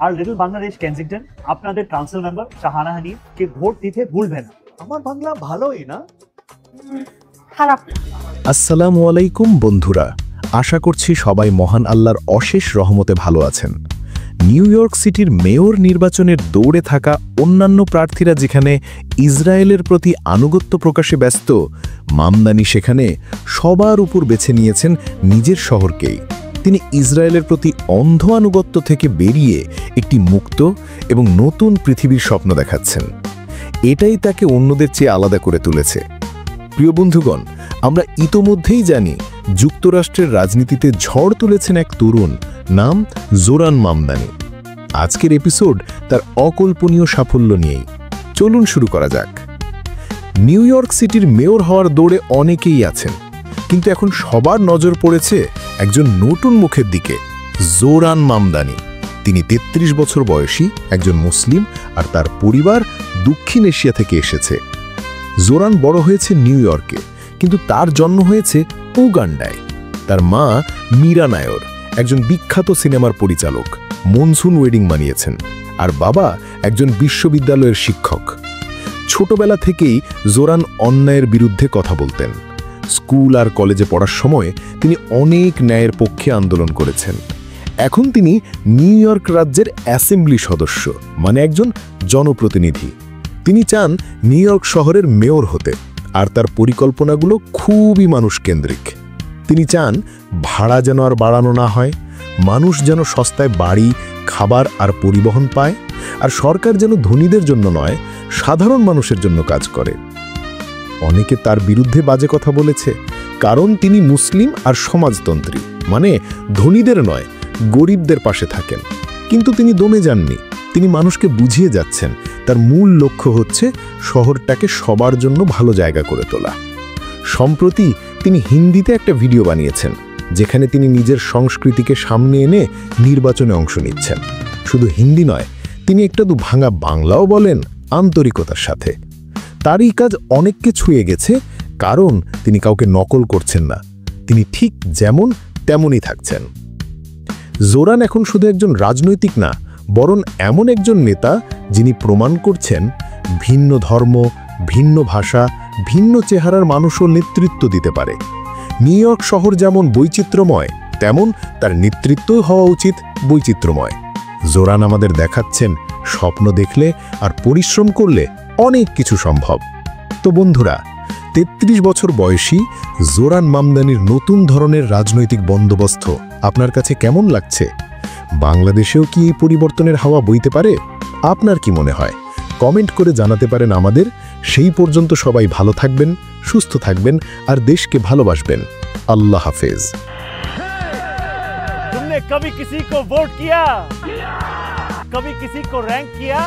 আর little Bangladesh কেনজিংটন আপনাদের council member Shahana হানিফকে vote দিতে ভুলবেন না। আমার বাংলা ভালোই না, খারাপ। আসসালামু আলাইকুম বন্ধুরা, আশা করছি সবাই মহান আল্লাহর অশেষ রহমতে ভালো আছেন। নিউ ইয়র্ক সিটির মেয়র নির্বাচনের দৌড়ে থাকা অন্যান্য প্রার্থীরা যেখানে ইসরায়েলের প্রতি আনুগত্য প্রকাশে ব্যস্ত, মামদানি সেখানে সবার উপর বেছে নিয়েছেন নিজের শহরকেই। তিনি ইসরায়েলের প্রতি অন্ধ আনুগত্য থেকে বেরিয়ে একটি মুক্ত এবং নতুন পৃথিবীর স্বপ্ন দেখাচ্ছেন। এটাই তাকে অন্যদের চেয়ে আলাদা করে তুলেছে। প্রিয় বন্ধুগণ, আমরা ইতোমধ্যেই জানি যুক্তরাষ্ট্রের রাজনীতিতে ঝড় তুলেছেন এক তরুণ, নাম জোরান মামদানি। আজকের এপিসোড তার অকল্পনীয় সাফল্য নিয়েই। চলুন শুরু করা যাক। নিউ ইয়র্ক সিটির মেয়র হওয়ার দৌড়ে অনেকেই আছেন, কিন্তু এখন সবার নজর পড়েছে একজন নতুন মুখের দিকে, জোরান মামদানি। তিনি ৩৩ বছর বয়সী একজন মুসলিম, আর তার পরিবার দক্ষিণ এশিয়া থেকে এসেছে। জোরান বড় হয়েছে নিউ ইয়র্কে, কিন্তু তার জন্ম হয়েছে উগান্ডায়। তার মা মীরা নায়র একজন বিখ্যাত সিনেমার পরিচালক, মনসুন ওয়েডিং বানিয়েছেন, আর বাবা একজন বিশ্ববিদ্যালয়ের শিক্ষক। ছোটবেলা থেকেই জোরান অন্যায়ের বিরুদ্ধে কথা বলতেন। স্কুল আর কলেজে পড়ার সময় তিনি অনেক ন্যায়ের পক্ষে আন্দোলন করেছেন। এখন তিনি নিউ ইয়র্ক রাজ্যের অ্যাসেম্বলি সদস্য, মানে একজন জনপ্রতিনিধি। তিনি চান নিউ ইয়র্ক শহরের মেয়র হতে, আর তার পরিকল্পনাগুলো খুবই মানুষকেন্দ্রিক। তিনি চান ভাড়া যেন আর বাড়ানো না হয়, মানুষ যেন সস্তায় বাড়ি, খাবার আর পরিবহন পায়, আর সরকার যেন ধনীদের জন্য নয়, সাধারণ মানুষের জন্য কাজ করে। অনেকে তার বিরুদ্ধে বাজে কথা বলেছে, কারণ তিনি মুসলিম আর সমাজতন্ত্রী, মানে ধনীদের নয়, গরিবদের পাশে থাকেন। কিন্তু তিনি দমে যাননি। তিনি মানুষকে বুঝিয়ে যাচ্ছেন তার মূল লক্ষ্য হচ্ছে শহরটাকে সবার জন্য ভালো জায়গা করে তোলা। সম্প্রতি তিনি হিন্দিতে একটা ভিডিও বানিয়েছেন, যেখানে তিনি নিজের সংস্কৃতিকে সামনে এনে নির্বাচনে অংশ নিচ্ছেন। শুধু হিন্দি নয়, তিনি একটু ভাঙা বাংলাও বলেন আন্তরিকতার সাথে। তারই কাজ অনেককে ছুঁয়ে গেছে, কারণ তিনি কাউকে নকল করছেন না। তিনি ঠিক যেমন তেমনই থাকছেন। জোরান এখন শুধু একজন রাজনৈতিক না, বরং এমন একজন নেতা যিনি প্রমাণ করছেন ভিন্ন ধর্ম, ভিন্ন ভাষা, ভিন্ন চেহারার মানুষও নেতৃত্ব দিতে পারে। নিউ ইয়র্ক শহর যেমন বৈচিত্র্যময়, তেমন তার নেতৃত্বও হওয়া উচিত বৈচিত্র্যময়। জোরান আমাদের দেখাচ্ছেন স্বপ্ন দেখলে আর পরিশ্রম করলে অনেক কিছু সম্ভব। তো বন্ধুরা, ৩৩ বছর বয়সী জোরান মামদানির নতুন ধরনের রাজনৈতিক বন্দোবস্ত আপনার কাছে কেমন লাগছে? বাংলাদেশেও কি এই পরিবর্তনের হাওয়া বইতে পারে? আপনার কি মনে হয়? কমেন্ট করে জানাতে পারেন আমাদের। সেই পর্যন্ত সবাই ভালো থাকবেন, সুস্থ থাকবেন, আর দেশকে ভালোবাসবেন। আল্লাহ হাফেজ। तुमने कभी किसी को वोट किया? कभी किसी को रैंक किया?